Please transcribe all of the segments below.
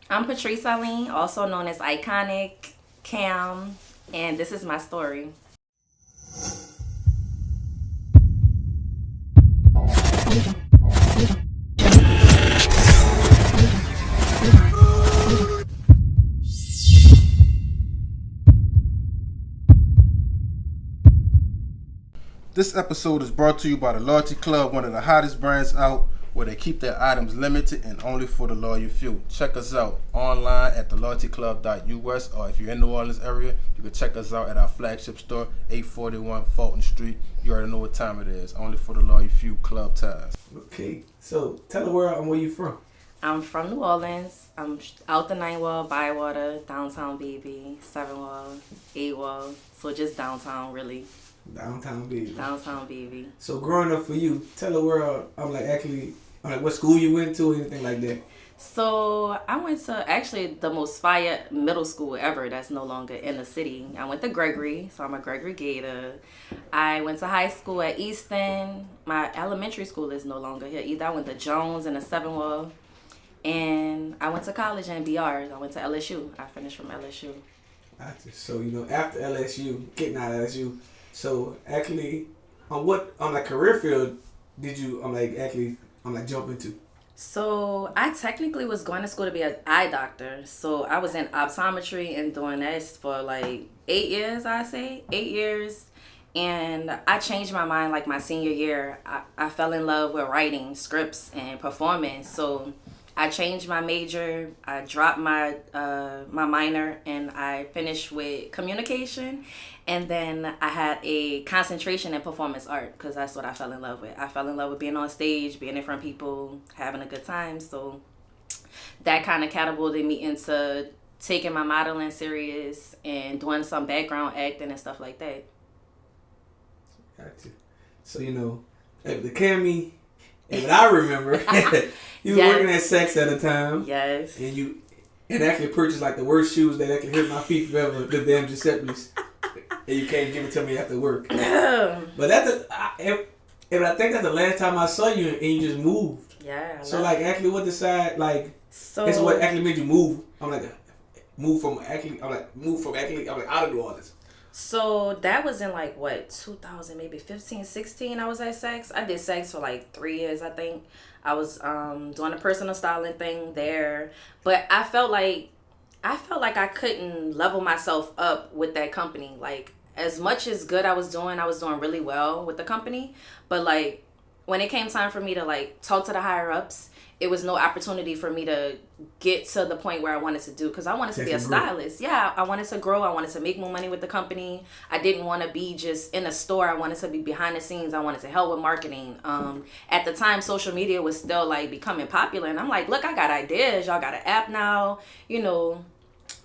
I'm Patrice Eileen, also known as Iconic Cam, and this is my story. This episode is brought to you by the Loyalty Club, one of the hottest brands out, where they keep their items limited and only for the loyal few. Check us out online at theloyaltyclub.us, or if you're in New Orleans area, you can check us out at our flagship store, 841 Fulton Street. You already know what time it is. Only for the loyal few, club ties. Okay, so tell the world where you from. I'm from New Orleans. I'm out the 9 wall, Bywater, downtown baby, 7 wall, 8 wall. So just downtown, really. Downtown baby. Downtown baby. So growing up for you, tell the world, what school you went to, anything like that. So I went to actually the most fire middle school ever that's no longer in the city. I went to Gregory, so I'm a Gregory Gator. I went to high school at Easton. My elementary school is no longer here either. I went to Jones in the 7 wall. And I went to college in BR. I went to LSU. I finished from LSU. Gotcha. So, after LSU, getting out of LSU, so actually, on what career field did you jump into? So I technically was going to school to be an eye doctor. So I was in optometry and doing that for like 8 years, I say 8 years. And I changed my mind like my senior year. I fell in love with writing scripts and performance. So I changed my major. I dropped my minor, and I finished with communication. And then I had a concentration in performance art because that's what I fell in love with. I fell in love with being on stage, being in front of people, having a good time. So that kind of catapulted me into taking my modeling serious and doing some background acting and stuff like that. Gotcha. So the Cammy, and what I remember, you were working at Sex at the time. Yes. And actually purchased like the worst shoes that actually hurt my feet forever, the damn Giuseppe's. And you can't give it to me after work. But I think that's the last time I saw you and you just moved. Yeah. So actually what decided it's what actually made you move. Move from out of New Orleans. So that was in 2000, maybe 15, 16. I was at Sex. I did Sex for 3 years, I think. I was doing a personal styling thing there, but I felt like I couldn't level myself up with that company. As much as good I was doing really well with the company, but when it came time for me to talk to the higher ups, it was no opportunity for me to get to the point where I wanted to do, because I wanted to be a stylist. Yeah, I wanted to grow. I wanted to make more money with the company. I didn't want to be just in a store. I wanted to be behind the scenes. I wanted to help with marketing. At the time, social media was still becoming popular, and I'm like, look, I got ideas. Y'all got an app now.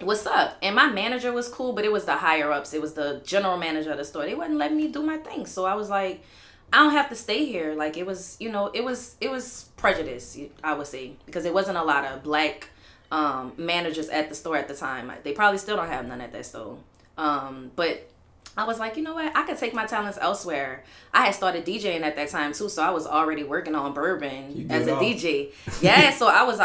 What's up? And my manager was cool, but it was the higher ups. It was the general manager of the store. They wouldn't let me do my thing. So I was like, I don't have to stay here. It was, it was prejudice, I would say, because there wasn't a lot of black managers at the store at the time. They probably still don't have none at that store. But I was like, you know what? I could take my talents elsewhere. I had started DJing at that time too, so I was already working on bourbon as a DJ. Yeah, so I was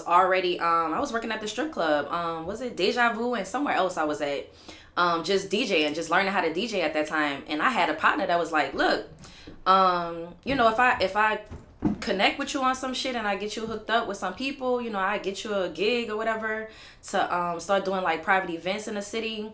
already I was working at the strip club. Was it Deja Vu, and somewhere else I was at. Just DJing, just learning how to DJ at that time. And I had a partner that was like, look, if I connect with you on some shit and I get you hooked up with some people, I get you a gig or whatever to start doing private events in the city.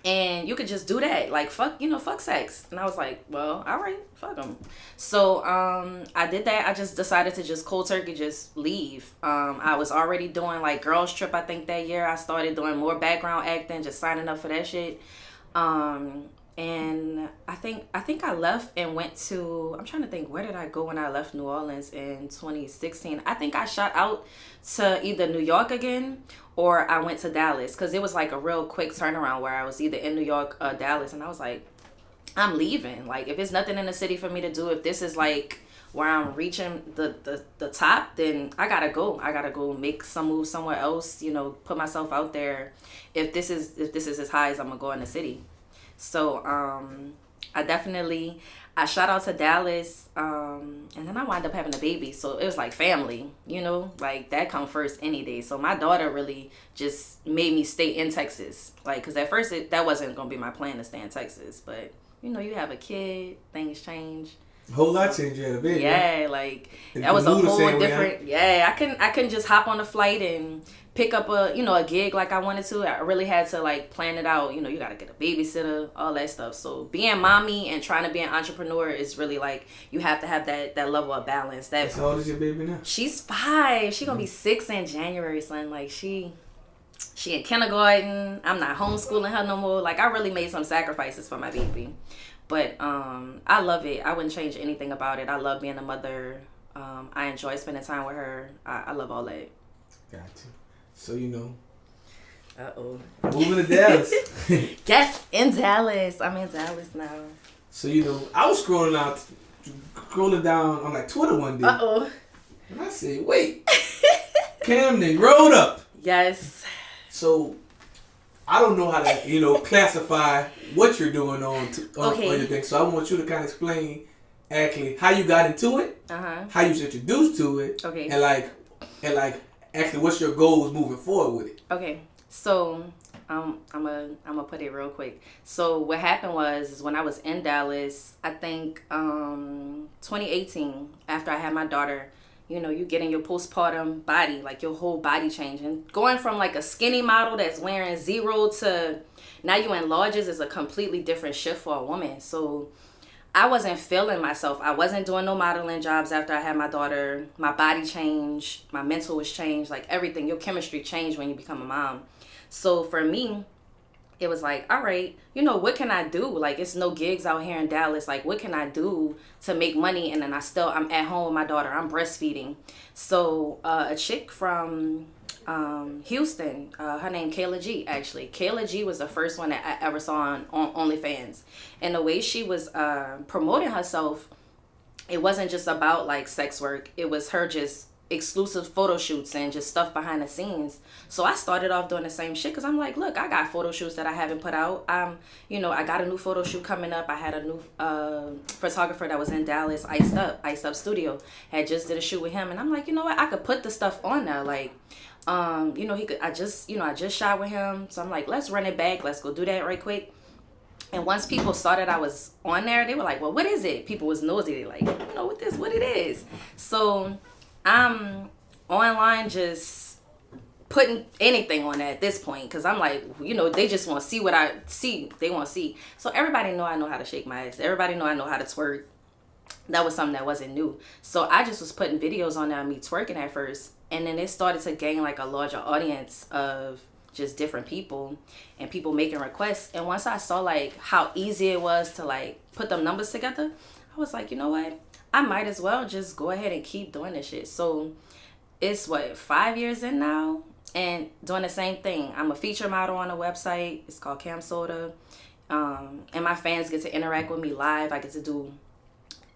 And you could just do that, fuck sex. And I was like, well, all right, fuck them. So I did that. I just decided to just cold turkey, just leave. I was already doing girls trip. I think that year I started doing more background acting, just signing up for that shit. And I think I left and went to, I'm trying to think, where did I go when I left New Orleans in 2016? I think I shot out to either New York again, or I went to Dallas, because it was a real quick turnaround where I was either in New York or Dallas. And I was like, I'm leaving. If it's nothing in the city for me to do, if this is where I'm reaching the top, then I gotta go. I gotta go make some moves somewhere else, put myself out there. If this is as high as I'm gonna go in the city. So I definitely I shot out to Dallas, and then I wound up having a baby. So it was like family, you know, like that come first any day. So my daughter really just made me stay in Texas. Like, because at first that wasn't going to be my plan to stay in Texas. But, you know, you have a kid, things change. A whole lot changed. You had a baby. Yeah, like that was a whole different. Yeah, I couldn't just hop on a flight and pick up a gig like I wanted to. I really had to like plan it out. You know, you got to get a babysitter, all that stuff. So being mommy and trying to be an entrepreneur is really like you have to have that level of balance. How old is your baby now? She's 5. She's gonna be 6 in January, son. Like she in kindergarten. I'm not homeschooling her no more. Like I really made some sacrifices for my baby. But I love it. I wouldn't change anything about it. I love being a mother. I enjoy spending time with her. I love all that. Got you. So, you know. Uh-oh. Moving to Dallas. Yes, in Dallas. I'm in Dallas now. So, you know, I was scrolling down on like Twitter one day. Uh-oh. And I said, wait. Camden growed up. Yes. So, I don't know how to, you know, classify what you're doing on your thing. So I want you to kind of explain actually how you got into it, how you was introduced to it, and like actually what's your goals moving forward with it. Okay, so I'm gonna put it real quick. So what happened was when I was in Dallas, I think 2018, after I had my daughter. You know, you get in your postpartum body, like your whole body changing. Going from like a skinny model that's wearing 0 to now you in larges is a completely different shift for a woman. So I wasn't feeling myself. I wasn't doing no modeling jobs after I had my daughter. My body changed. My mental was changed. Like everything, your chemistry changed when you become a mom. So for me, it was like, all right, you know, what can I do? Like, it's no gigs out here in Dallas. Like, what can I do to make money? And then I'm at home with my daughter. I'm breastfeeding. So a chick from Houston, her name Kayla G, actually. Kayla G was the first one that I ever saw on OnlyFans. And the way she was promoting herself, it wasn't just about, like, sex work. It was her just exclusive photo shoots and just stuff behind the scenes. So I started off doing the same shit because I'm like, look, I got photo shoots that I haven't put out. You know, I got a new photo shoot coming up. I had a new photographer that was in Dallas, Iced Up Studio. Had just did a shoot with him, and I'm like, you know what, I could put the stuff on there. Like, you know, I just shot with him, so I'm like, let's run it back. Let's go do that right quick. And once people saw that I was on there, they were like, well, what is it? People was nosy. They like, you know, what it is. So I'm online just putting anything on that at this point because I'm like, you know, they just want to see what I see. They want to see. So everybody know I know how to shake my ass. Everybody know I know how to twerk. That was something that wasn't new. So I just was putting videos on there of me twerking at first. And then it started to gain like a larger audience of just different people and people making requests. And once I saw like how easy it was to like put them numbers together, I was like, you know what? I might as well just go ahead and keep doing this shit. So it's 5 years in now and doing the same thing. I'm a feature model on a website. It's called Cam Soda. And my fans get to interact with me live. I get to do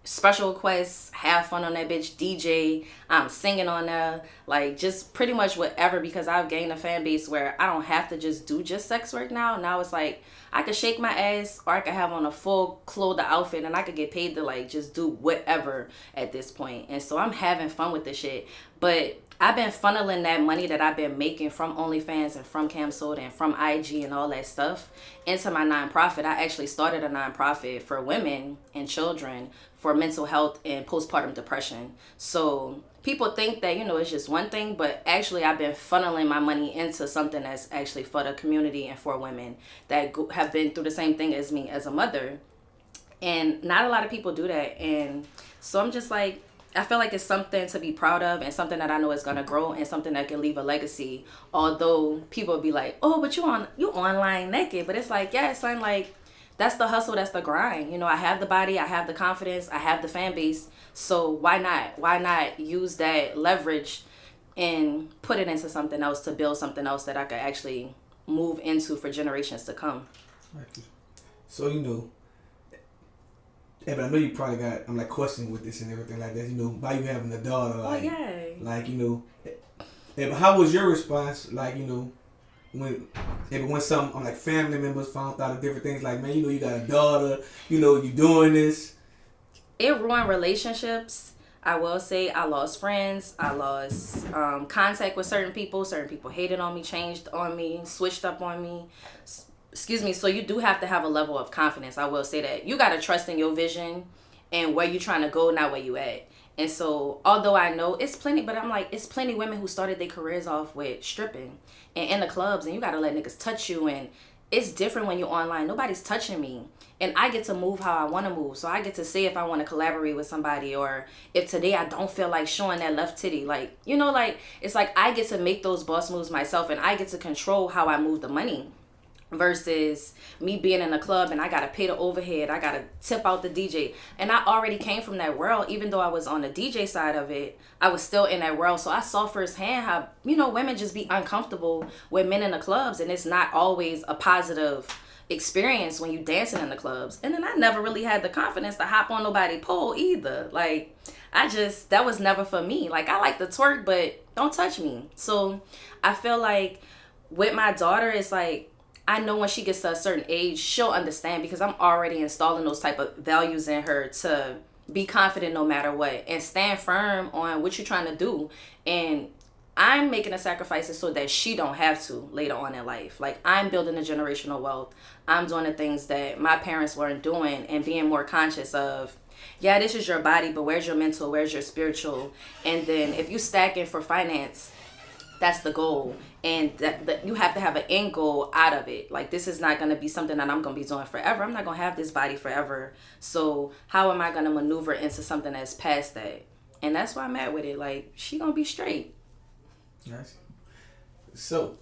special requests, have fun on that bitch, DJ, I'm singing on there, like just pretty much whatever, because I've gained a fan base where I don't have to just do just sex work now. Now it's like I could shake my ass or I could have on a full clothed outfit and I could get paid to like just do whatever at this point. And so I'm having fun with this shit. But I've been funneling that money that I've been making from OnlyFans and from Cam Soda and from IG and all that stuff into my nonprofit. I actually started a nonprofit for women and children for mental health and postpartum depression. So people think that, you know, it's just one thing, but actually I've been funneling my money into something that's actually for the community and for women that have been through the same thing as me as a mother. And not a lot of people do that. And so I'm just like, I feel like it's something to be proud of and something that I know is going to grow and something that can leave a legacy. Although people will be like, oh, but you online naked. But it's like, yeah, son, like, that's the hustle, that's the grind. You know, I have the body, I have the confidence, I have the fan base. So why not? Why not use that leverage and put it into something else to build something else that I could actually move into for generations to come? So, you know, yeah, but I know you probably got, I'm like questioning with this and everything like that, you know, by you having a daughter, like, like, you know, yeah, but how was your response, like, you know, when some, like, family members found out of different things, like, man, you know, you got a daughter, you know, you doing this, it ruined relationships. I will say I lost friends. I lost contact with certain people. Certain people hated on me, changed on me, switched up on me. Excuse me. So you do have to have a level of confidence. I will say that. You got to trust in your vision and where you're trying to go, not where you at. And so, although I know it's plenty, but I'm like, it's plenty women who started their careers off with stripping and in the clubs, and you got to let niggas touch you. And it's different when you're online. Nobody's touching me. And I get to move how I want to move. So I get to say if I want to collaborate with somebody, or if today I don't feel like showing that left titty. Like, you know, like, it's like I get to make those boss moves myself, and I get to control how I move the money. Versus me being in a club and I gotta pay the overhead, I gotta tip out the DJ. And I already came from that world. Even though I was on the DJ side of it, I was still in that world. So I saw firsthand how, you know, women just be uncomfortable with men in the clubs, and it's not always a positive experience when you dancing in the clubs. And then I never really had the confidence to hop on nobody's pole either. Like, that was never for me. Like, I like to twerk, but don't touch me. So I feel like with my daughter, it's like, I know when she gets to a certain age, she'll understand, because I'm already installing those type of values in her to be confident no matter what and stand firm on what you're trying to do. And I'm making the sacrifices so that she don't have to later on in life. Like, I'm building a generational wealth. I'm doing the things that my parents weren't doing, and being more conscious of, yeah, this is your body, but where's your mental? Where's your spiritual? And then if you stacking for finance, that's the goal. And that you have to have an end goal out of it. Like, this is not going to be something that I'm going to be doing forever. I'm not going to have this body forever. So how am I going to maneuver into something that's past that? And that's why I'm at with it. Like, she going to be straight. Nice. So,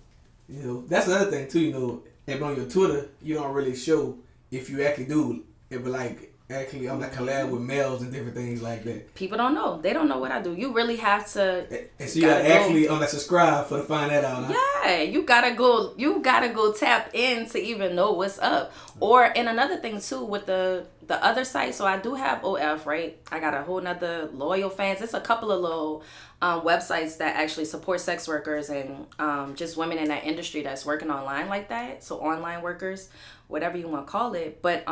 you know, that's another thing too, you know, and on your Twitter, you don't really show if you actually do it, but like, actually, I'm like collab with males and different things like that. People don't know. They don't know what I do. You really have to. And so you gotta actually on that subscribe to find that out. Huh? Yeah, you gotta go. You gotta go tap in to even know what's up. Or and another thing too with the other site. So I do have OF, right? I got a whole nother loyal fans. It's a couple of little websites that actually support sex workers and just women in that industry that's working online like that. So online workers, whatever you want to call it. But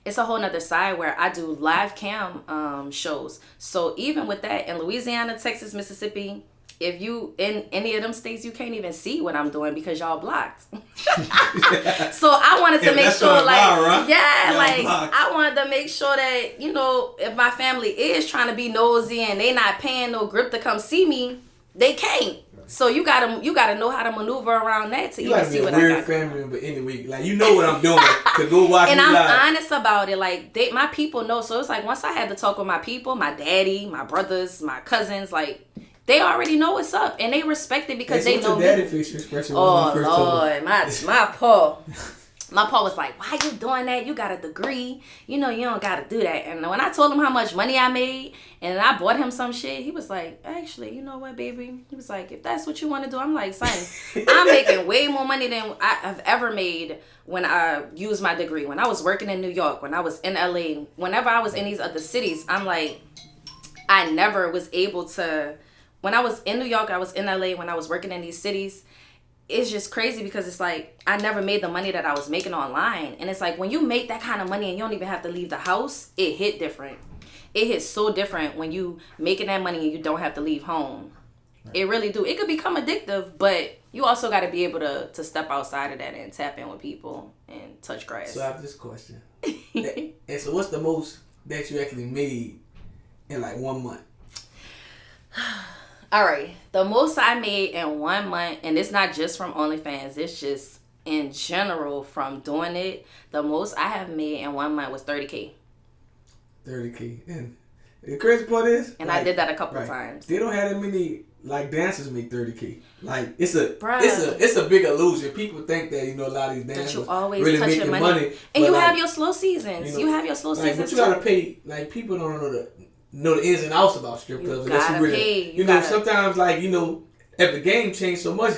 it's a whole nother side where I do live cam shows. So even with that, in Louisiana, Texas, Mississippi, if you in any of them states, you can't even see what I'm doing because y'all blocked. So I wanted to make sure, like, I wanted to make sure that, you know, if my family is trying to be nosy and they not paying no grip to come see me, they can't. So you gotta know how to maneuver around that to even see what I got. You gotta be a weird family member anyway. Like, you know what I'm doing to go watch and me I'm live. honest about it. Like, my people know. So it's like once I had to talk with my people, my daddy, my brothers, my cousins, like, they already know what's up and they respect it because they know me. Daddy facial expression was Lord, my Paul. My Paul was like, why you doing that? You got a degree. You know, you don't got to do that. And when I told him how much money I made and I bought him some shit, he was like, actually, you know what, baby? He was like, if that's what you want to do. I'm like, son, I'm making way more money than I've ever made when I used my degree. When I was working in New York, when I was in LA, whenever I was in these other cities, I'm like, I never was able to. When I was in New York, I was in LA, when I was working in these cities, it's just crazy because it's like I never made the money that I was making online. And it's like when you make that kind of money and you don't even have to leave the house, it hit different. It hits so different when you making that money and you don't have to leave home. Right. It really do. It could become addictive, but you also got to be able to step outside of that and tap in with people and touch grass. So I have this question. And so what's the most that you actually made in like 1 month? All right, the most I made in 1 month, and it's not just from OnlyFans, it's just in general from doing it, the most I have made in 1 month was $30K. $30K. And the crazy part is... And like, I did that a couple of times. They don't have that many, like, dancers make $30K. Like, it's a big illusion. People think that, you know, a lot of these dancers you always really making money. And you have your slow seasons. You have your slow seasons, but you gotta pay, like, people don't know the ins and outs about strip clubs. You gotta pay. You know, sometimes, like, you know, if the game changed so much,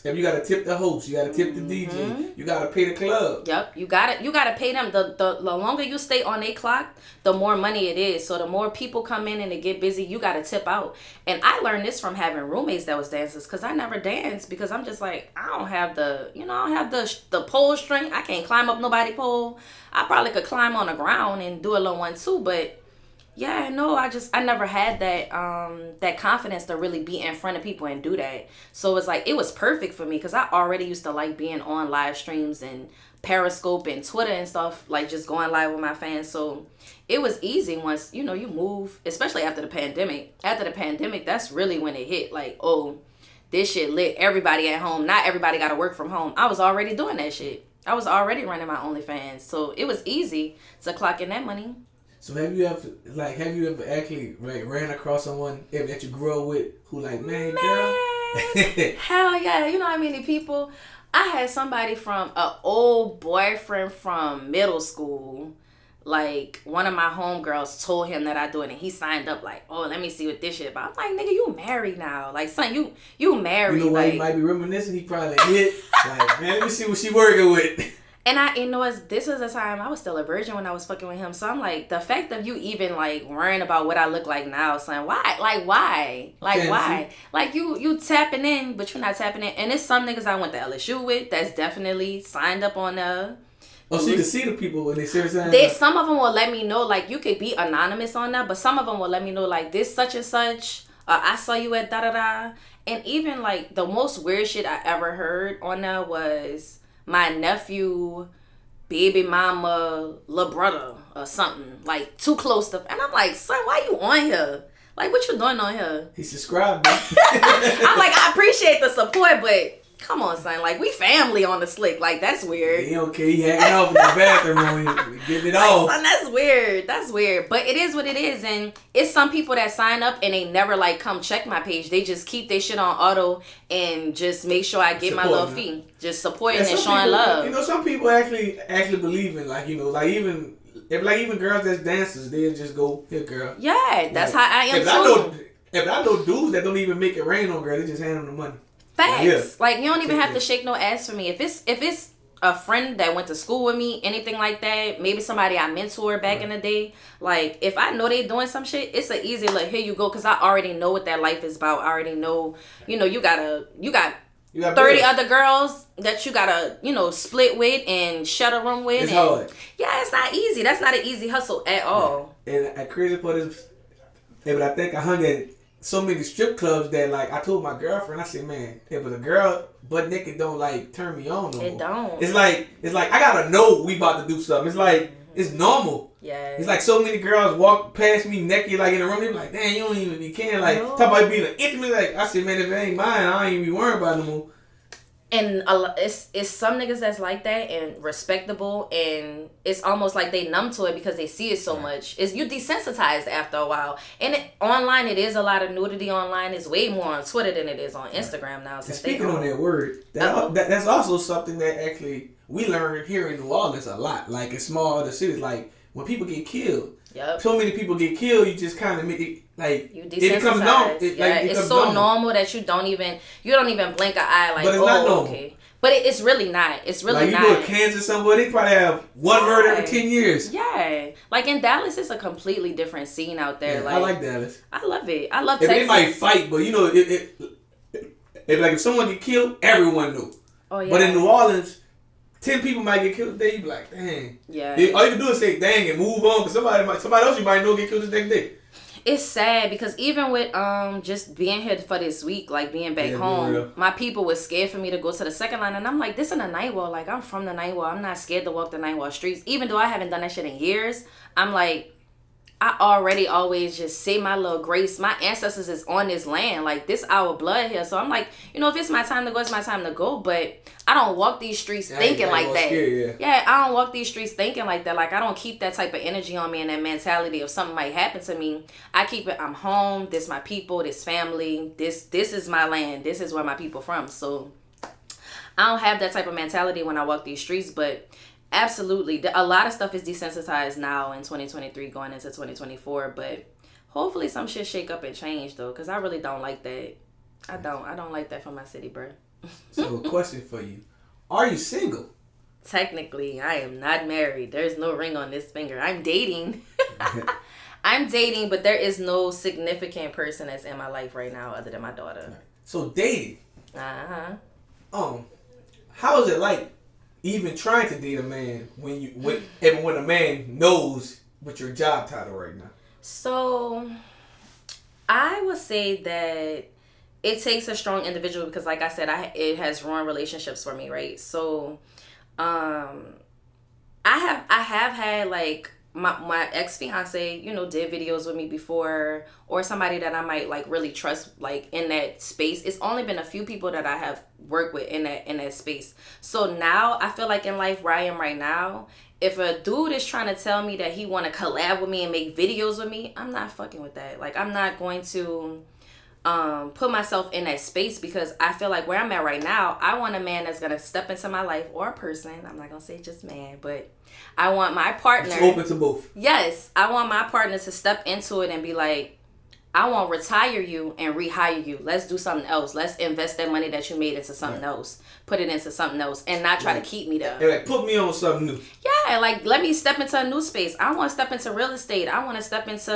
If you gotta tip the host, you gotta tip the DJ, you gotta pay the club. Yep, you gotta pay them. The longer you stay on a clock, the more money it is. So the more people come in and they get busy, you gotta tip out. And I learned this from having roommates that was dancers, because I never danced because I'm just like, I don't have the pole string. I can't climb up nobody's pole. I probably could climb on the ground and do a little 1-2, but yeah, no, I never had that confidence to really be in front of people and do that. So it's like, it was perfect for me because I already used to like being on live streams and Periscope and Twitter and stuff, like just going live with my fans. So it was easy once, you move, especially after the pandemic. After the pandemic, that's really when it hit. Like, oh, this shit lit. Everybody at home. Not everybody got to work from home. I was already doing that shit. I was already running my OnlyFans. So it was easy to clock in that money. So have you ever actually ran across someone that you grew up with who like, man, girl? Hell yeah. You know how many people? I had somebody from an old boyfriend from middle school. Like, one of my homegirls told him that I do it, and he signed up like, oh, let me see what this shit about. I'm like, nigga, you married now. Like, son, you married. You know why like, he might be reminiscing? He probably hit. Like, man, let me see what she working with. And this is a time I was still a virgin when I was fucking with him. So I'm like, the fact of you even like worrying about what I look like now, son, why? Like, why? Like, fancy. Why? Like, you tapping in, but you're not tapping in. And it's some niggas I went to LSU with that's definitely signed up on the... Oh, so you can see the people when they seriously... Some of them will let me know, like, you could be anonymous on that, but some of them will let me know, like, this such and such, I saw you at da-da-da. And even, like, the most weird shit I ever heard on that was... my nephew, baby mama, little brother or something. Like, too close to... And I'm like, son, why you on here? Like, what you doing on here? He subscribed. I'm like, I appreciate the support, but come on, son. Like, we family on the slick. Like, that's weird. He don't care. He hanging out in the bathroom. Getting it off. Son, that's weird. That's weird. But it is what it is. And it's some people that sign up and they never, like, come check my page. They just keep their shit on auto and just make sure I get my little fee. Just supporting and showing love. You know, some people actually believe in, like, like even girls that's dancers, they'll just go, here, girl. Yeah, that's how I am too. If I know dudes that don't even make it rain on girls, they just hand them the money. Facts. Yeah. Like, you don't even have to shake no ass for me. If it's a friend that went to school with me, anything like that, maybe somebody I mentored back in the day, like, if I know they doing some shit, it's an easy, like, here you go, because I already know what that life is about. I already know, you got 30 other girls that you gotta, split with and share a room with. It's hard. Yeah, it's not easy. That's not an easy hustle at all. And a crazy part is, but I think I hung at so many strip clubs that, like, I told my girlfriend, I said, man, but a girl butt naked don't, like, turn me on no more. It don't. It's like I gotta know we about to do something. It's like, it's normal. Yeah. It's like so many girls walk past me naked, like, in the room. They be like, damn, you don't even be caring. Like, talk about being intimate. Like, I said, man, if it ain't mine, I ain't even be worrying about it no more. And it's some niggas that's like that and respectable, and it's almost like they numb to it because they see it so much. You desensitized after a while. And online, it is a lot of nudity online. It's way more on Twitter than it is on Instagram now. And speaking on that word, that's also something that actually we learned here in New Orleans a lot. Like, in small other cities, like, when people get killed, so many people get killed, you just kind of make it, like, you it becomes normal. It's so normal that you don't even blink an eye, like, but it's not normal. Okay. But it's really not. It's really not. Like, you go to Kansas somewhere, they probably have one murder every 10 years. Yeah. Like, in Dallas, it's a completely different scene out there. Yeah, like, I like Dallas. I love it. I love Texas. They might fight, but, if someone get killed, everyone knew. Oh, yeah. But in New Orleans, 10 people might get killed today. You be like, dang. Yeah. All you can do is say dang and move on, because somebody else you might know get killed the next day. It's sad because even with just being here for this week, like being back home, my people was scared for me to go to the second line, and I'm like, this in the night wall. Like, I'm from the night wall. I'm not scared to walk the night wall streets, even though I haven't done that shit in years. I'm like, I already always just say my little grace. My ancestors is on this land. Like, this our blood here. So I'm like, if it's my time to go, it's my time to go. But I don't walk these streets thinking like that. Scared, I don't walk these streets thinking like that. Like, I don't keep that type of energy on me and that mentality of something might happen to me. I keep it, I'm home. This my people, this family. This is my land. This is where my people from. So I don't have that type of mentality when I walk these streets. But absolutely, a lot of stuff is desensitized now in 2023 going into 2024, but hopefully some shit shake up and change, though, because I really don't like that. I don't like that for my city, bro. So, a question for you: are you single? Technically, I am not married. There's no ring on this finger. I'm dating. I'm dating, but there is no significant person that's in my life right now other than my daughter. So dating. How is it like even trying to date a man when a man knows what your job title right now? So, I would say that it takes a strong individual because, like I said, it has ruined relationships for me, right? So, I have had like my ex-fiance, did videos with me before, or somebody that I might like really trust like in that space. It's only been a few people that I have worked with in that space. So now I feel like in life where I am right now, if a dude is trying to tell me that he want to collab with me and make videos with me, I'm not fucking with that. Like, I'm not going to put myself in that space because I feel like where I'm at right now, I want a man that's gonna step into my life, or a person. I'm not gonna say just man, but I want my partner. It's open to both. Yes, I want my partner to step into it and be like, I want to retire you and rehire you. Let's do something else. Let's invest that money that you made into something else. Put it into something else and not try to keep me there. Like, put me on something new. Yeah, like, let me step into a new space. I want to step into real estate. I want to step into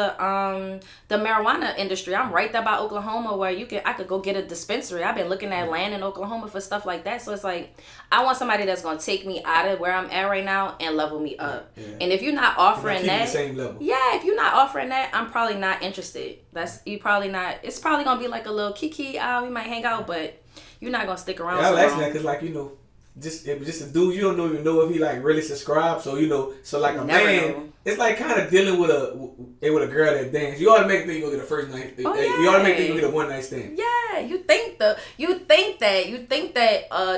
the marijuana industry. I'm right there by Oklahoma where I could go get a dispensary. I've been looking at land in Oklahoma for stuff like that. So it's like, I want somebody that's going to take me out of where I'm at right now and level me up. Yeah. And if you're not offering that, the same level. Yeah, if you're not offering that, I'm probably not interested. It's probably gonna be like a little kiki. We might hang out, but you're not gonna stick around. Yeah, I like that because, like, just a dude, you don't even know if he like really subscribed. So so like a man, know. It's like kind of dealing with a girl that dance. You automatically think you gonna get a first night. You automatically think you gonna get a one night stand. Yeah, you think that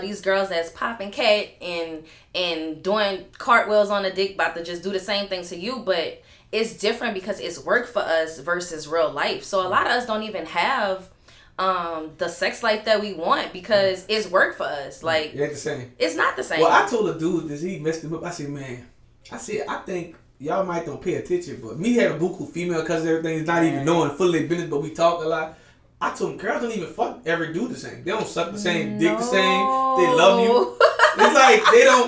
these girls that's popping cat and doing cartwheels on the dick about to just do the same thing to you, but it's different because it's work for us versus real life. So a lot of us don't even have the sex life that we want because it's work for us. Like, it ain't the same. It's not the same. Well, I told a dude this, he messed him up. I said, man, I think y'all might don't pay attention, but me having buku female cousins, everything is not even knowing fully business, but we talk a lot. I told him, girls don't even ever do the same. They don't suck the same, dick the same. They love you. It's like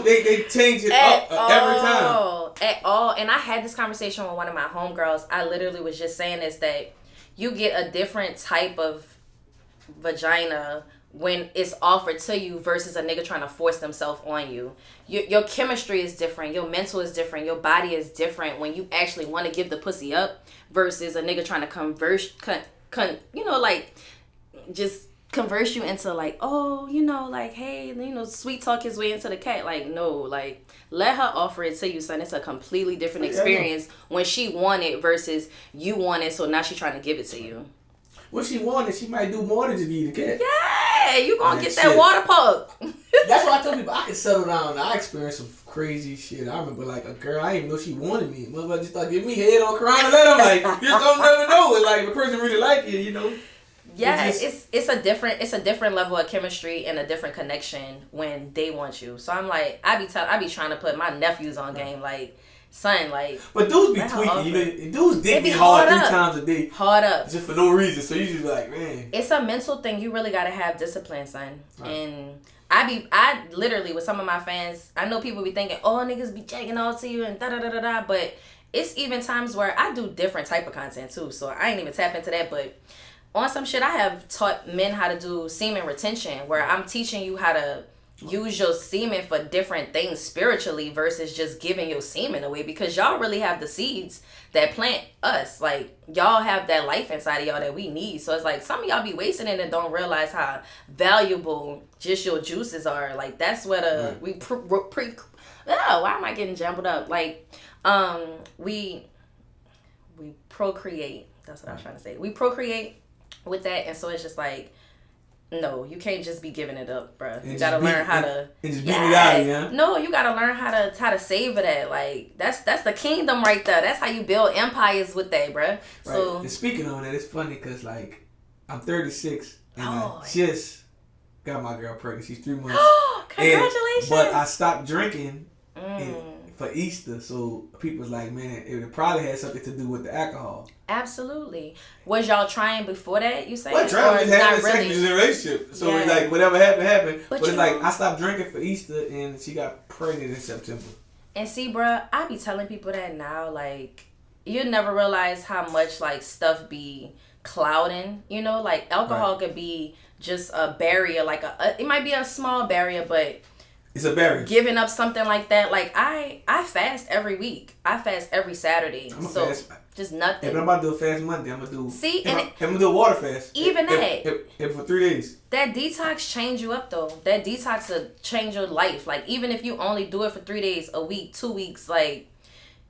they change it up every time. At all. And I had this conversation with one of my homegirls. I literally was just saying this, that you get a different type of vagina when it's offered to you versus a nigga trying to force themselves on you. Your chemistry is different. Your mental is different. Your body is different when you actually want to give the pussy up versus a nigga trying to just converse you into like, oh, like, hey, sweet talk his way into the cat. Like, no, like, let her offer it to you, son. It's a completely different experience when she want it versus you want it, so now she trying to give it to you. When she wanted, she might do more than just eat the cat. Yeah, you gonna get that water pump. That's why I tell people I can settle down. I experienced some crazy shit. I remember like a girl, I didn't even know she wanted me. Motherfucker just started giving me head on crying and let I'm like, you just don't never know. It's like if a person really like you, Yeah, it's a different level of chemistry and a different connection when they want you. So I'm like, I be trying to put my nephews on game, like, son, like. But dudes be tweaking, dudes dick me hard 3 times a day. Hard up. Just for no reason. So you just be like, man. It's a mental thing. You really gotta have discipline, son. Right. And I literally with some of my fans, I know people be thinking, oh, niggas be jacking all to you and da-da-da-da-da, but it's even times where I do different type of content too. So I ain't even tap into that, but on some shit, I have taught men how to do semen retention, where I'm teaching you how to use your semen for different things spiritually versus just giving your semen away, because y'all really have the seeds that plant us. Like, y'all have that life inside of y'all that we need. So it's like some of y'all be wasting it and don't realize how valuable just your juices are. Like, that's what why am I getting jumbled up? Like, we procreate. That's what I was trying to say. We procreate with that, and so it's just like, no, you can't just be giving it up, bro. You gotta learn how to. And just beat it out, yeah. No, you gotta learn how to savor that. Like, that's the kingdom right there. That's how you build empires with that, bro. Right. So, and speaking on that, it's funny because like I'm 36 and I just got my girl pregnant. She's 3 months. Congratulations! But I stopped drinking for Easter, so people's like, man, it probably had something to do with the alcohol. Absolutely. Was y'all trying before that? You say? Well, trying to have a second relationship, so it's like whatever happened. But it's like I stopped drinking for Easter, and she got pregnant in September. And see, bruh, I be telling people that now, like, you never realize how much like stuff be clouding. You know, like alcohol could be just a barrier, like it might be a small barrier, but it's a barrier. Giving up something like that, like I fast every week. I fast every Saturday. So fast. Just nothing. If I'm about to do a fast Monday, I'm gonna do. See, I'm gonna do a water fast. Even if for 3 days. That detox change you up though. That detox will change your life. Like even if you only do it for 3 days, a week, 2 weeks, like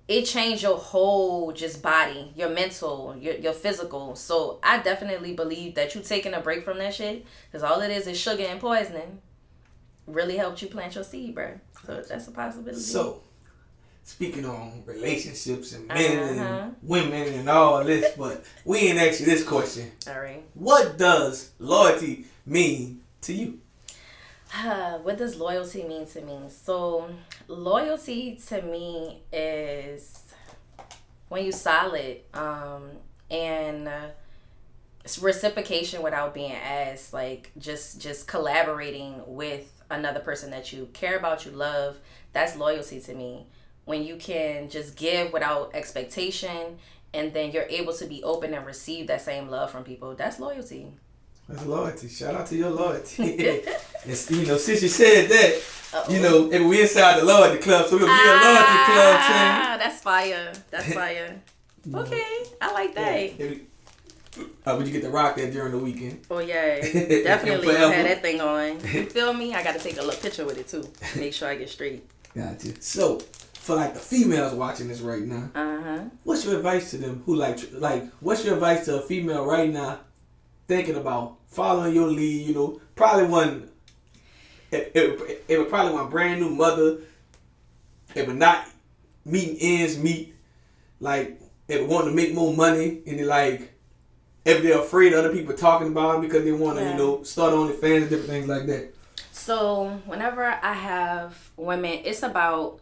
it changed your whole just body, your mental, your physical. So I definitely believe that you taking a break from that shit, because all it is sugar and poisoning. Really helped you plant your seed, bro. So that's a possibility. So, speaking on relationships and men and women and all this, but we ain't asked you this question. All right. What does loyalty mean to you? What does loyalty mean to me? So, loyalty to me is when you solid, and it's reciprocation without being asked, like just collaborating with another person that you care about, you love. That's loyalty to me. When you can just give without expectation, and then you're able to be open and receive that same love from people, that's loyalty. That's loyalty. Shout out to your loyalty. And, since you said that, and we inside the loyalty club, so we're gonna be a loyalty club team. That's fire. That's fire. Okay, I like that. Yeah. Would you get to rock that during the weekend? Oh yeah, definitely had that thing on. You feel me? I got to take a little picture with it too. Make sure I get straight. Gotcha. So, for like the females watching this right now, what's your advice to them? Who what's your advice to a female right now thinking about following your lead? Probably one. It would probably one brand new mother. It would not meeting ends meet. Like it would want to make more money, and if they're afraid of other people talking about them because they want to, start OnlyFans and different things like that. So whenever I have women, it's about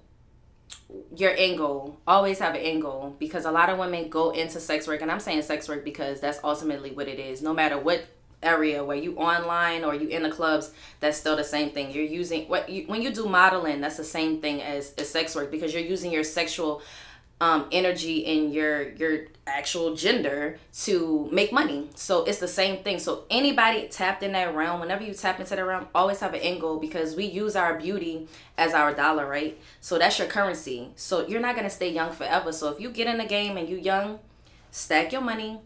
your end goal. Always have an end goal, because a lot of women go into sex work, and I'm saying sex work because that's ultimately what it is. No matter what area, where you online or you in the clubs, that's still the same thing. You're using when you do modeling, that's the same thing as sex work, because you're using your sexual energy and your actual gender to make money. So it's the same thing. So anybody tapped in that realm, whenever you tap into that realm, always have an end goal, because we use our beauty as our dollar, right? So that's your currency. So you're not going to stay young forever. So if you get in the game and you young, stack your money,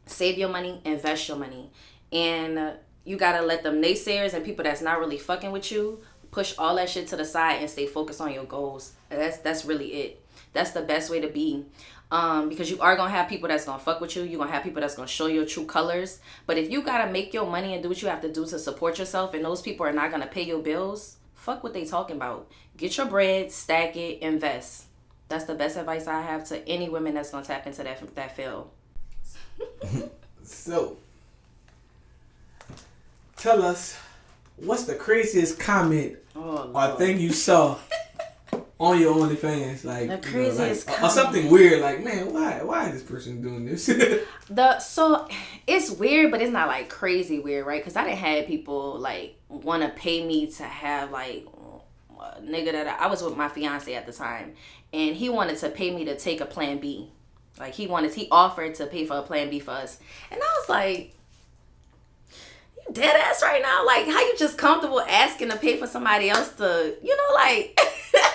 save your money, invest your money. And you got to let them naysayers and people that's not really fucking with you push all that shit to the side and stay focused on your goals. That's really it. That's the best way to be. Because you are going to have people that's going to fuck with you. You're going to have people that's going to show your true colors. But if you got to make your money and do what you have to do to support yourself, and those people are not going to pay your bills, fuck what they talking about. Get your bread, stack it, invest. That's the best advice I have to any women that's going to tap into that field. So, tell us, what's the craziest comment or thing you saw on your OnlyFans, like the craziest or something weird, like, man, why is this person doing this? So it's weird, but it's not like crazy weird, right? Because I didn't have people like want to pay me to have like a nigga that I was with my fiance at the time, and he wanted to pay me to take a plan B. Like he offered to pay for a plan B for us, and I was like, you dead ass right now? Like, how you just comfortable asking to pay for somebody else to, like.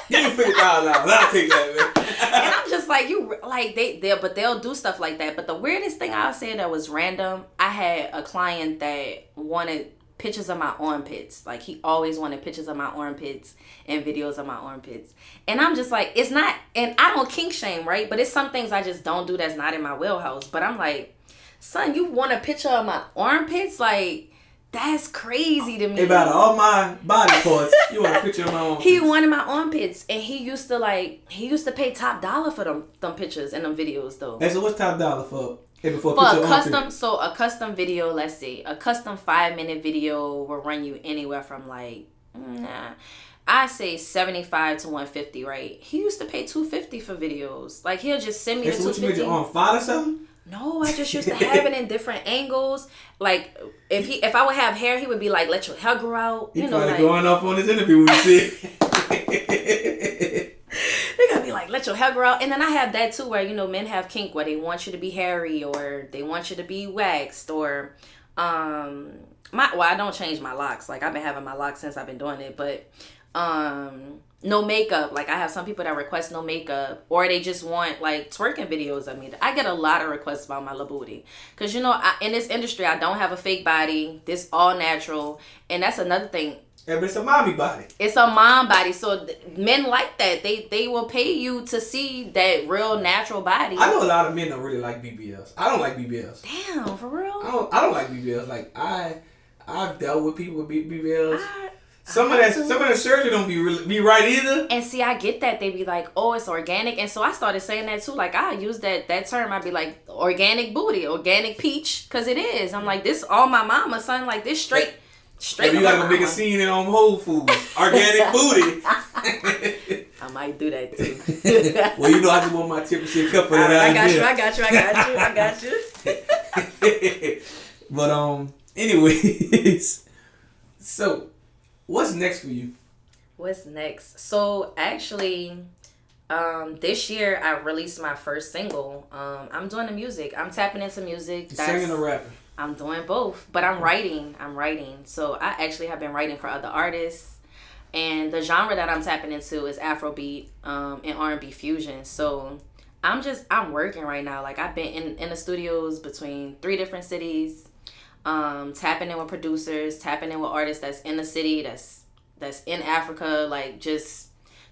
You can figure it out. I'll take that, man. And I'm just like, they'll do stuff like that. But the weirdest thing I'll say that was random, I had a client that wanted pictures of my armpits. Like, he always wanted pictures of my armpits and videos of my armpits. And I'm just like, it's not, and I don't kink shame, right? But it's some things I just don't do that's not in my wheelhouse. But I'm like, son, you want a picture of my armpits? Like, that's crazy to me. About all my body parts, you want a picture of my armpits. He wanted my armpits, and he used to pay top dollar for them pictures and them videos though. Hey, so what's top dollar for a custom video? Let's see, a custom 5-minute video will run you anywhere from like Nah. I say 75 to 150, right? He used to pay $250 for videos. Like, he'll just send me the $250. What you made your own file or something? No, I just used to have it in different angles. Like, if I would have hair, he would be like, let your hair grow out. He you know, probably like, going off on his interview when you see they're gonna be like, let your hair grow out. And then I have that too, where, you know, men have kink where they want you to be hairy or they want you to be waxed or I don't change my locks. Like, I've been having my locks since I've been doing it, but no makeup. Like, I have some people that request no makeup, or they just want like twerking videos of me. I get a lot of requests about my little booty because, you know, in this industry I don't have a fake body. This all natural. And that's another thing. Yeah, but it's a mommy body. It's a mom body, so men like that. They will pay you to see that real natural body. I know a lot of men don't really like BBLs. I don't like BBLs. Damn, for real? I don't like BBLs. Like, I've dealt with people with BBLs. Some of the surgery don't be right either. And see, I get that. They be like, oh, it's organic. And so I started saying that too. Like, I use that term. I'd be like, organic booty, organic peach. Because it is. I'm like, this all my mama, son. Like, this straight. If you gotta go make a scene in Whole Foods. Organic booty. I might do that too. Well, you know, I just want my 10% cut for that. I got you. But, anyways. So, what's next for you? What's next? So, actually, this year I released my first single. I'm doing the music. I'm tapping into music. Singing or rapping? I'm doing both, but I'm writing. So I actually have been writing for other artists, and the genre that I'm tapping into is Afrobeat and R&B fusion. So I'm working right now. Like, I've been in the studios between 3 different cities, tapping in with producers, tapping in with artists that's in the city, that's in Africa, like, just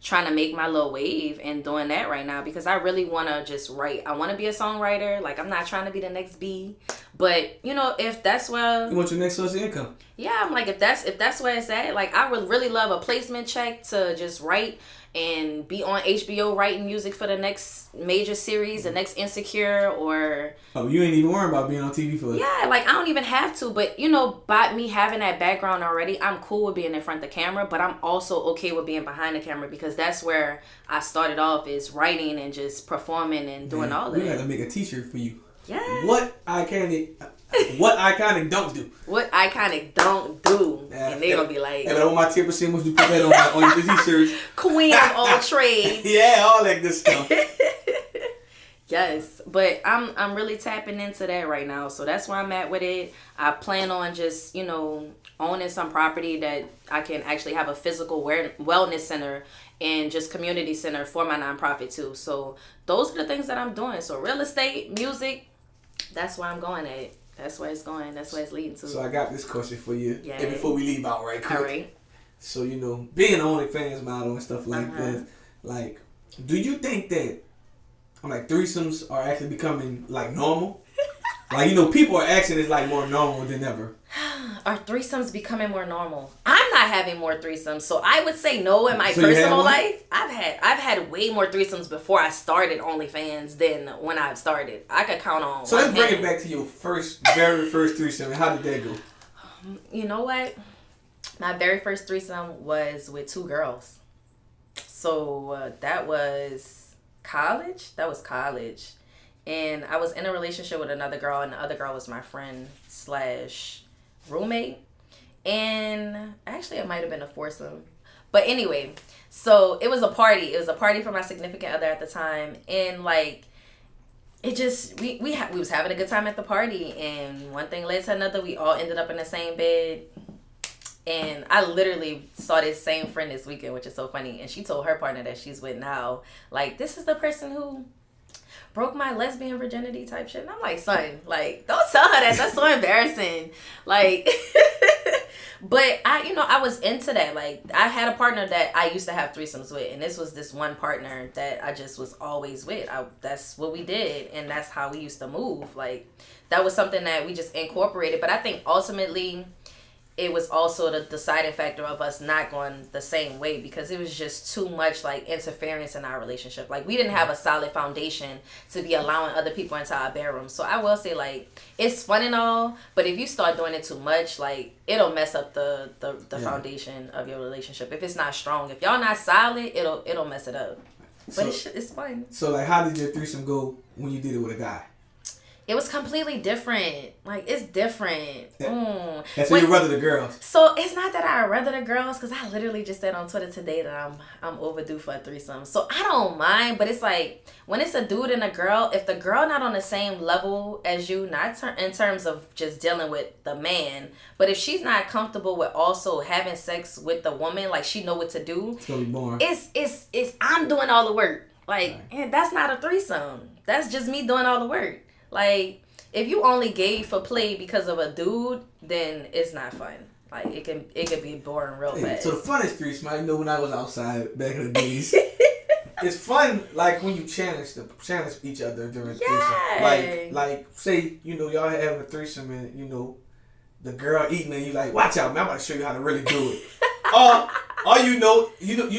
trying to make my little wave and doing that right now because I really want to just write. I want to be a songwriter. Like, I'm not trying to be the next B, but, you know, if that's where you want your next source of income. Yeah, I'm like, if that's where it's at, like, I would really love a placement check to just write and be on HBO writing music for the next major series, the next Insecure, or... Oh, you ain't even worrying about being on TV for it. Yeah, like, I don't even have to, but, you know, by me having that background already, I'm cool with being in front of the camera, but I'm also okay with being behind the camera because that's where I started off, is writing and just performing and doing all that. We gotta make a t-shirt for you. Yeah. What iconic don't do. What iconic don't do. And they gonna be like... And on my 10%, once you put that on your t-shirts. Queen of all trades. Yeah, all that good stuff. Yes, but I'm really tapping into that right now. So that's where I'm at with it. I plan on just, you know, owning some property that I can actually have a physical wellness center and just community center for my nonprofit too. So those are the things that I'm doing. So real estate, music, that's where I'm going at. That's where it's going. That's where it's leading to. So I got this question for you. Yeah. And before we leave out right quick. All right. So, you know, being an OnlyFans model and stuff like this, like, do you think that, like, threesomes are actually becoming, like, normal? Like, you know, people are acting is, like, more normal than ever. Are threesomes becoming more normal? I'm not having more threesomes, so I would say no in my personal life. I've had way more threesomes before I started OnlyFans than when I started. I could count on. So let's bring it back to your very first threesome. How did that go? You know what? My very first threesome was with 2 girls. So that was college. And I was in a relationship with another girl, and the other girl was my friend / roommate. And actually, it might have been a foursome. But anyway, so it was a party. It was a party for my significant other at the time. And, like, it just, we was having a good time at the party. And one thing led to another. We all ended up in the same bed. And I literally saw this same friend this weekend, which is so funny. And she told her partner that she's with now, like, this is the person who broke my lesbian virginity type shit. And I'm like, son, like, don't tell her that. That's so embarrassing. Like, but I was into that. Like, I had a partner that I used to have threesomes with. And this was this one partner that I just was always with. That's what we did. And that's how we used to move. Like, that was something that we just incorporated. But I think ultimately it was also the deciding factor of us not going the same way, because it was just too much like interference in our relationship. Like, we didn't have a solid foundation to be allowing other people into our bedroom. So I will say, like, it's fun and all, but if you start doing it too much, like, it'll mess up the foundation of your relationship. If it's not strong, if y'all not solid, it'll mess it up. But so, it's fun. So, like, how did your threesome go when you did it with a guy? It was completely different. Like, it's different. And so you rather the girls? So it's not that I rather the girls, because I literally just said on Twitter today that I'm overdue for a threesome. So I don't mind, but it's like, when it's a dude and a girl, if the girl not on the same level as you, not in terms of just dealing with the man, but if she's not comfortable with also having sex with the woman, like she know what to do, it's gonna be boring. It's I'm doing all the work. Like, and that's not a threesome. That's just me doing all the work. Like, if you only gay for play because of a dude, then it's not fun. Like, it can be boring real fast. So the funnest threesome, I know when I was outside back in the days, it's fun, like, when you challenge each other during threesome. Like, say, y'all having a threesome and, the girl eating and you like, watch out, man, I'm about to show you how to really do it. Or you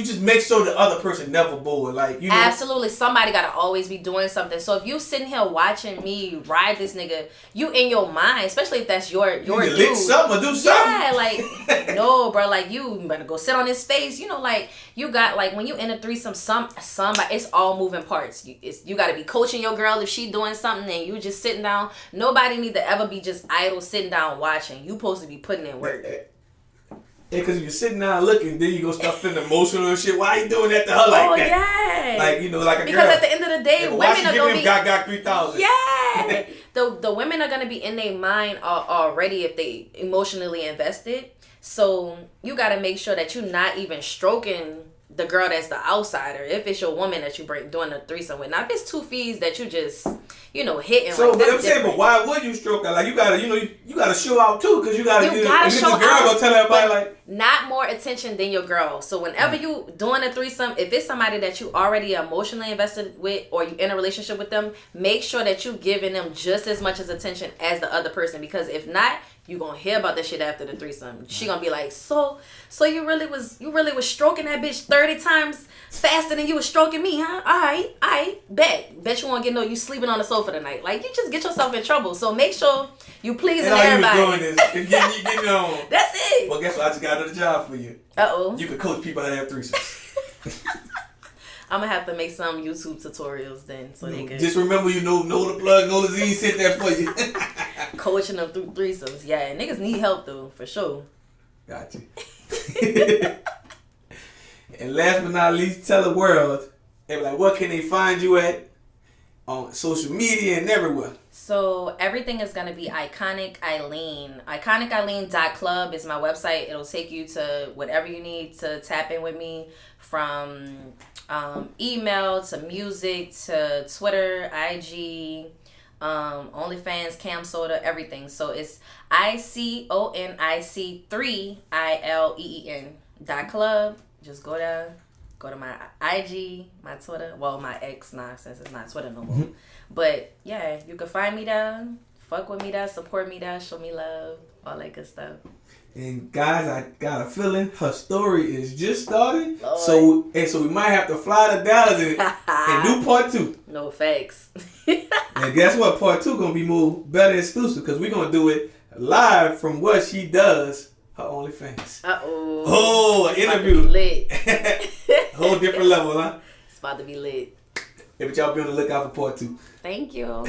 just make sure the other person never bored. Like, Absolutely. Somebody gotta always be doing something. So if you sitting here watching me ride this nigga, you in your mind, especially if that's your dude. Lick something or do something. Yeah, like, no, bro, like, you better go sit on his face. Like, you got, like, when you in a threesome, somebody, it's all moving parts. You gotta be coaching your girl if she doing something and you just sitting down. Nobody need to ever be just idle sitting down watching. You supposed to be putting in work. Yeah, because you're sitting down looking, then you go start feeling emotional and shit. Why are you doing that to her like that? Yeah. Like, like a because girl. At the end of the day, women are going to be... got 3,000. Yeah. the women are going to be in their mind already if they emotionally invested. So you got to make sure that you're not even stroking the girl that's the outsider. If it's your woman that you doing a threesome with. Now, if it's two fees that you just... hitting. So, like, but I'm saying, but why would you stroke her? Like, you gotta, you gotta show out too, because you gotta show out. The girl gonna tell everybody like, not more attention than your girl. So whenever you doing a threesome, if it's somebody that you already emotionally invested with, or you in a relationship with them, make sure that you giving them just as much as attention as the other person. Because if not, you gonna hear about that shit after the threesome. She gonna be like, so you really was stroking that bitch 30 times faster than you was stroking me, huh? All right, bet you won't get you sleeping on the sofa tonight. Like, you just get yourself in trouble. So make sure you pleasing everybody. All you was doing is getting on. That's it. Well, guess what? I just got another job for you. You can coach people how to have threesomes. I'm gonna have to make some YouTube tutorials then, so they can. Just remember, know the plug, Nolazine sent that for you. Coaching them through threesomes, yeah. Niggas need help though, for sure. Got you. And last but not least, tell the world, what can they find you at on social media and everywhere? So everything is gonna be Iconic Eileen. IconicEileen.club is my website. It'll take you to whatever you need to tap in with me, from email to music to Twitter, IG, OnlyFans, Cam Soda, everything. So it's ICONIC3ILEEN.club. Just go there. Go to my IG, my Twitter. Well, my X now, since it's not Twitter no more. Mm-hmm. But yeah, you can find me there. Fuck with me there. Support me there. Show me love. All that good stuff. And guys, I got a feeling her story is just starting. Lord. So we might have to fly to Dallas and do part 2. No facts. And guess what? Part 2 gonna be better exclusive, because we're gonna do it live from what she does. Her OnlyFans. Oh, interview. Lit. Whole different level, huh? It's about to be lit. But y'all be on the lookout for part 2. Thank you.